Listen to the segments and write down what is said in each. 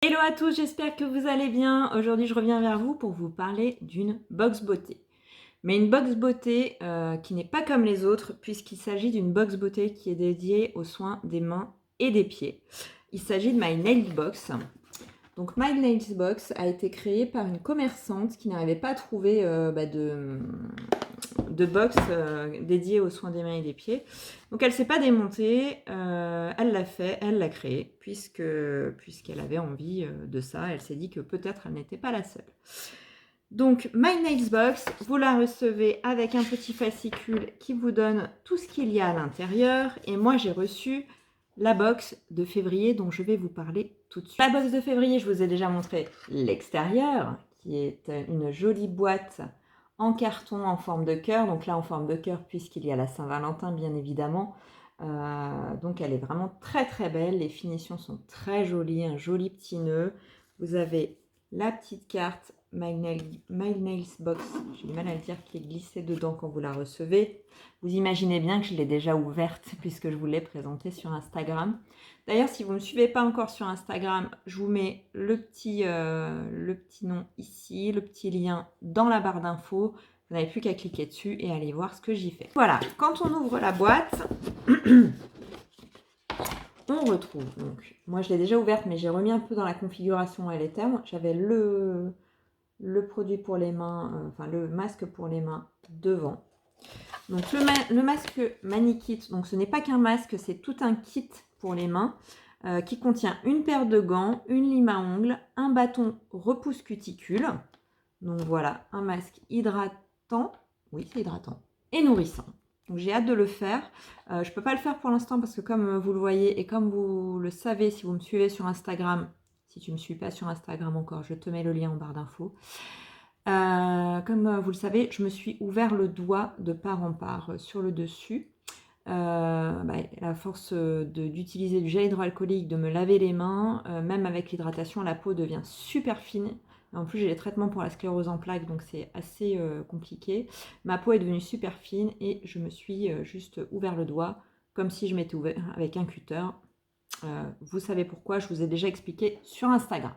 Hello à tous, j'espère que vous allez bien. Aujourd'hui, je reviens vers vous pour vous parler d'une box beauté. Mais une box beauté qui n'est pas comme les autres, puisqu'il s'agit d'une box beauté qui est dédiée aux soins des mains et des pieds. Il s'agit de My Nails Box. Donc My Nails Box a été créée par une commerçante qui n'arrivait pas à trouver de box dédiée aux soins des mains et des pieds. Donc elle ne s'est pas démontée, elle l'a fait, elle l'a créée, puisqu'elle avait envie de ça. Elle s'est dit que peut-être elle n'était pas la seule. Donc My Nails Box, vous la recevez avec un petit fascicule qui vous donne tout ce qu'il y a à l'intérieur. Et moi j'ai reçu la box de février dont je vais vous parler tout de suite. La box de février, je vous ai déjà montré l'extérieur, qui est une jolie boîte en carton en forme de cœur. Donc là en forme de cœur puisqu'il y a la Saint-Valentin bien évidemment. Donc elle est vraiment très très belle. Les finitions sont très jolies, un joli petit nœud. Vous avez la petite carte My Nails Box, j'ai du mal à le dire, qui est glissée dedans quand vous la recevez. Vous imaginez bien que je l'ai déjà ouverte puisque je vous l'ai présentée sur Instagram. D'ailleurs, si vous ne me suivez pas encore sur Instagram, je vous mets le petit nom ici, le petit lien dans la barre d'infos. Vous n'avez plus qu'à cliquer dessus et aller voir ce que j'y fais. Voilà, quand on ouvre la boîte, on retrouve, donc, moi je l'ai déjà ouverte, mais j'ai remis un peu dans la configuration où elle était. J'avais le produit pour les mains, enfin le masque pour les mains devant. Donc le masque Manikit, donc ce n'est pas qu'un masque, c'est tout un kit pour les mains qui contient une paire de gants, une lime à ongles, un bâton repousse cuticule. Donc voilà, un masque hydratant, oui c'est hydratant, et nourrissant. Donc j'ai hâte de le faire. Je ne peux pas le faire pour l'instant parce que comme vous le voyez et comme vous le savez si vous me suivez sur Instagram, si tu ne me suis pas sur Instagram encore, je te mets le lien en barre d'infos. Comme vous le savez, je me suis ouvert le doigt de part en part sur le dessus. À force d'utiliser du gel hydroalcoolique, de me laver les mains, même avec l'hydratation, la peau devient super fine. En plus, j'ai les traitements pour la sclérose en plaques, donc c'est assez compliqué. Ma peau est devenue super fine et je me suis juste ouvert le doigt, comme si je m'étais ouvert avec un cutter. Vous savez pourquoi, je vous ai déjà expliqué sur Instagram.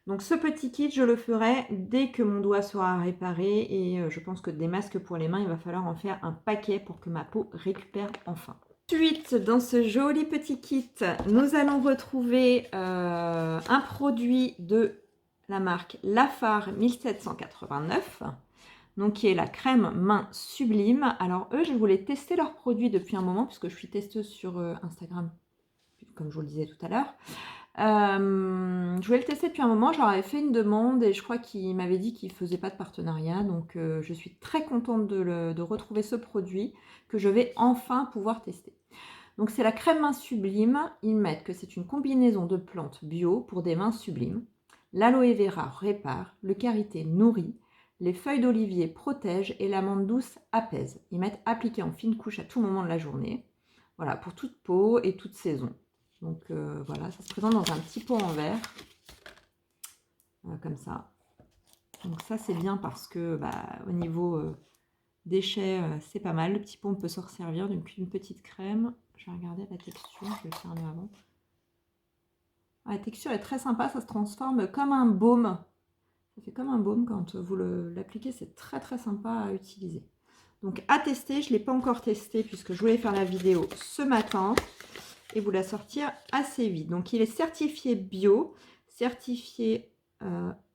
Donc ce petit kit, je le ferai dès que mon doigt sera réparé et je pense que des masques pour les mains, il va falloir en faire un paquet pour que ma peau récupère enfin. Ensuite, dans ce joli petit kit, nous allons retrouver un produit de la marque Lafar 1789, donc qui est la crème main sublime. Alors eux, je voulais tester leurs produits depuis un moment puisque je suis testeuse sur Instagram, comme je vous le disais tout à l'heure. Je voulais le tester depuis un moment, je leur avais fait une demande et je crois qu'ils m'avaient dit qu'ils ne faisaient pas de partenariat, donc je suis très contente de retrouver ce produit que je vais enfin pouvoir tester. Donc c'est la crème main sublime, ils mettent que c'est une combinaison de plantes bio pour des mains sublimes, l'aloe vera répare, le karité nourrit, les feuilles d'olivier protègent et l'amande douce apaise. Ils mettent appliquer en fine couche à tout moment de la journée, voilà, pour toute peau et toute saison. Donc voilà, ça se présente dans un petit pot en verre, comme ça. Donc ça c'est bien parce que au niveau déchets, c'est pas mal. Le petit pot, on peut s'en resservir d'une petite crème. Je vais regarder la texture, je vais le faire avant. La texture est très sympa, ça se transforme comme un baume. Ça fait comme un baume quand vous l'appliquez, c'est très très sympa à utiliser. Donc à tester, je ne l'ai pas encore testé puisque je voulais faire la vidéo ce matin et vous la sortir assez vite. Donc il est certifié bio, certifié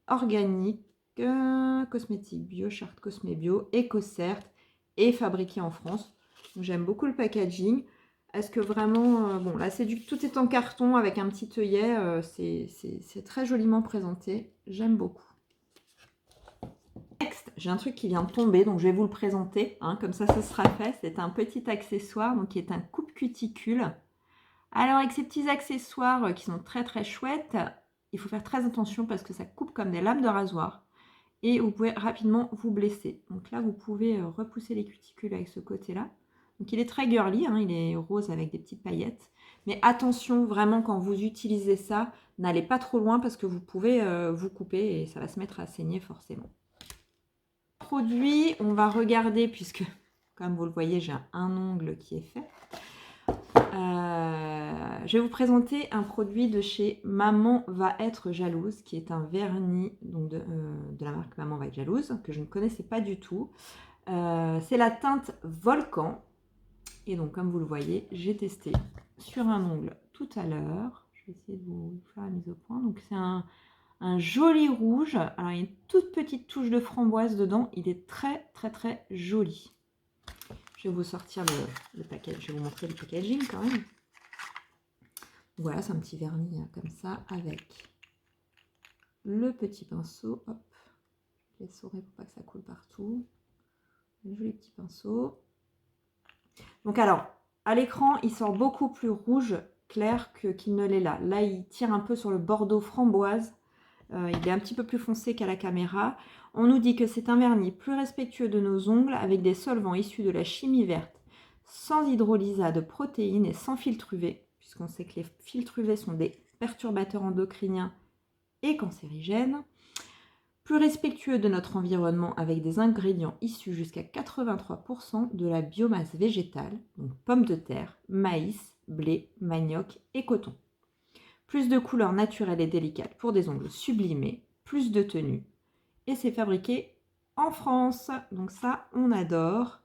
organique, cosmétique bio, charte Cosmé Bio, EcoCert et fabriqué en France. J'aime beaucoup le packaging. Est-ce que vraiment, bon là c'est tout est en carton avec un petit œillet, c'est très joliment présenté, j'aime beaucoup. Next, j'ai un truc qui vient de tomber, donc je vais vous le présenter, hein, comme ça ce sera fait. C'est un petit accessoire donc qui est un coupe cuticule. Alors avec ces petits accessoires qui sont très très chouettes, il faut faire très attention parce que ça coupe comme des lames de rasoir et vous pouvez rapidement vous blesser. Donc là vous pouvez repousser les cuticules avec ce côté-là. Donc il est très girly, hein, il est rose avec des petites paillettes. Mais attention vraiment quand vous utilisez ça, n'allez pas trop loin parce que vous pouvez vous couper et ça va se mettre à saigner forcément. Produit, on va regarder puisque comme vous le voyez j'ai un ongle qui est fait. Je vais vous présenter un produit de chez Maman va être jalouse, qui est un vernis donc de la marque Maman va être jalouse, que je ne connaissais pas du tout. C'est la teinte Volcan. Et donc, comme vous le voyez, j'ai testé sur un ongle tout à l'heure. Je vais essayer de vous faire la mise au point. Donc, c'est un joli rouge. Alors, il y a une toute petite touche de framboise dedans. Il est très, très, très joli. Je vais vous sortir le package. Je vais vous montrer le packaging quand même. Voilà, c'est un petit vernis comme ça avec le petit pinceau. Hop, je vais essorer pour pas que ça coule partout. Un joli petit pinceau. Donc alors, à l'écran, il sort beaucoup plus rouge clair qu'il ne l'est là. Là, il tire un peu sur le bordeaux framboise. Il est un petit peu plus foncé qu'à la caméra. On nous dit que c'est un vernis plus respectueux de nos ongles avec des solvants issus de la chimie verte, sans hydrolysa de protéines et sans filtre UV, puisqu'on sait que les filtres UV sont des perturbateurs endocriniens et cancérigènes. Plus respectueux de notre environnement avec des ingrédients issus jusqu'à 83% de la biomasse végétale, donc pommes de terre, maïs, blé, manioc et coton. Plus de couleurs naturelles et délicates pour des ongles sublimés, plus de tenue. Et c'est fabriqué en France, donc ça on adore.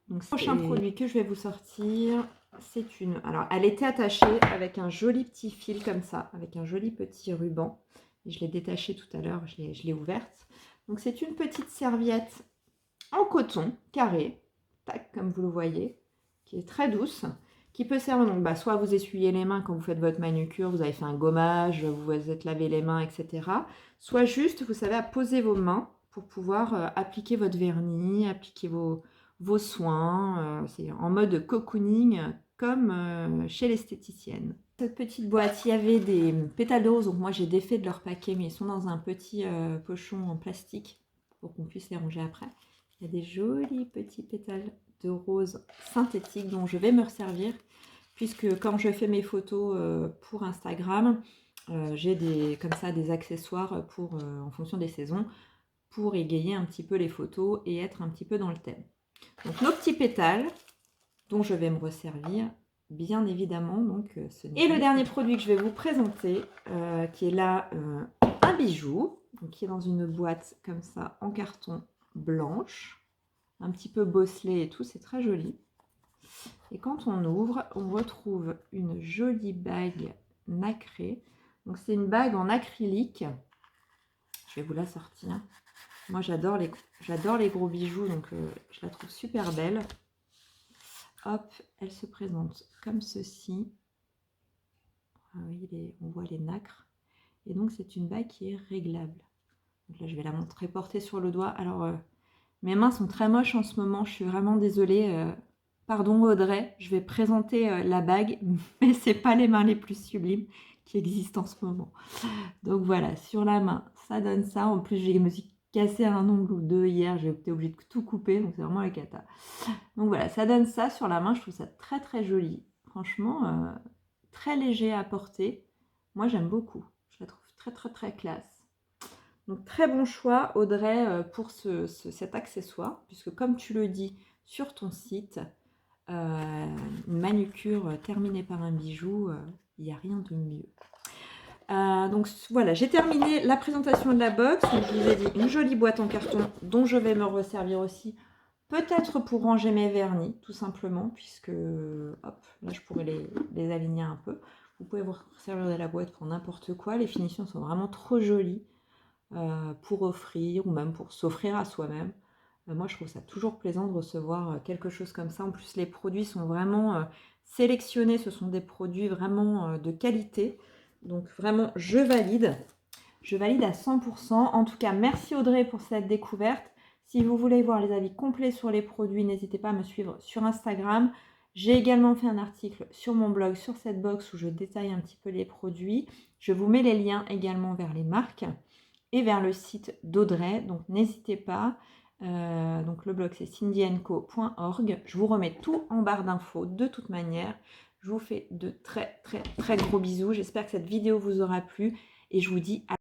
Donc, le prochain produit que je vais vous sortir, c'est une... Alors, elle était attachée avec un joli petit fil comme ça, avec un joli petit ruban. Et je l'ai détachée tout à l'heure, je l'ai ouverte. Donc, c'est une petite serviette en coton carré, tac, comme vous le voyez, qui est très douce, qui peut servir donc soit vous essuyez les mains quand vous faites votre manucure, vous avez fait un gommage, vous vous êtes lavé les mains, etc. Soit juste, vous savez, à poser vos mains pour pouvoir appliquer votre vernis, appliquer vos soins. C'est en mode cocooning comme chez l'esthéticienne. Cette petite boîte, il y avait des pétales de rose, donc moi j'ai défait de leur paquet, mais ils sont dans un petit pochon en plastique pour qu'on puisse les ranger après. Il y a des jolis petits pétales de rose synthétiques dont je vais me resservir, puisque quand je fais mes photos pour Instagram, j'ai comme ça des accessoires pour, en fonction des saisons, pour égayer un petit peu les photos et être un petit peu dans le thème. Donc nos petits pétales dont je vais me resservir bien évidemment. Donc, et le dernier produit que je vais vous présenter, qui est là un bijou, donc, qui est dans une boîte comme ça en carton blanche, un petit peu bosselé et tout, c'est très joli. Et quand on ouvre, on retrouve une jolie bague nacrée. Donc c'est une bague en acrylique. Je vais vous la sortir. Moi, j'adore les gros bijoux, donc je la trouve super belle. Hop, elle se présente comme ceci. Ah oui, on voit les nacres. Et donc, c'est une bague qui est réglable. Donc là, je vais la montrer portée sur le doigt. Alors, mes mains sont très moches en ce moment. Je suis vraiment désolée. Pardon, Audrey. Je vais présenter la bague, mais ce n'est pas les mains les plus sublimes qui existent en ce moment. Donc voilà, sur la main, ça donne ça. En plus, je me suis cassé un ongle ou deux hier, j'ai été obligée de tout couper, donc c'est vraiment la cata. Donc voilà, ça donne ça sur la main, je trouve ça très très joli. Franchement, très léger à porter. Moi, j'aime beaucoup. Je la trouve très très très classe. Donc très bon choix, Audrey, pour cet accessoire, puisque comme tu le dis sur ton site, une manucure terminée par un bijou, il n'y a rien de mieux. Donc voilà, j'ai terminé la présentation de la box. Donc, je vous ai dit une jolie boîte en carton dont je vais me resservir aussi, peut-être pour ranger mes vernis, tout simplement, puisque hop, là je pourrais les aligner un peu. Vous pouvez vous servir de la boîte pour n'importe quoi. Les finitions sont vraiment trop jolies pour offrir ou même pour s'offrir à soi-même. Moi, je trouve ça toujours plaisant de recevoir quelque chose comme ça. En plus, les produits sont vraiment sélectionnés. Ce sont des produits vraiment de qualité. Donc vraiment, je valide. Je valide à 100%. En tout cas, merci Audrey pour cette découverte. Si vous voulez voir les avis complets sur les produits, n'hésitez pas à me suivre sur Instagram. J'ai également fait un article sur mon blog, sur cette box, où je détaille un petit peu les produits. Je vous mets les liens également vers les marques et vers le site d'Audrey. Donc n'hésitez pas. Donc le blog c'est cindyenco.org. Je vous remets tout en barre d'infos de toute manière. Je vous fais de très très très gros bisous. J'espère que cette vidéo vous aura plu et je vous dis à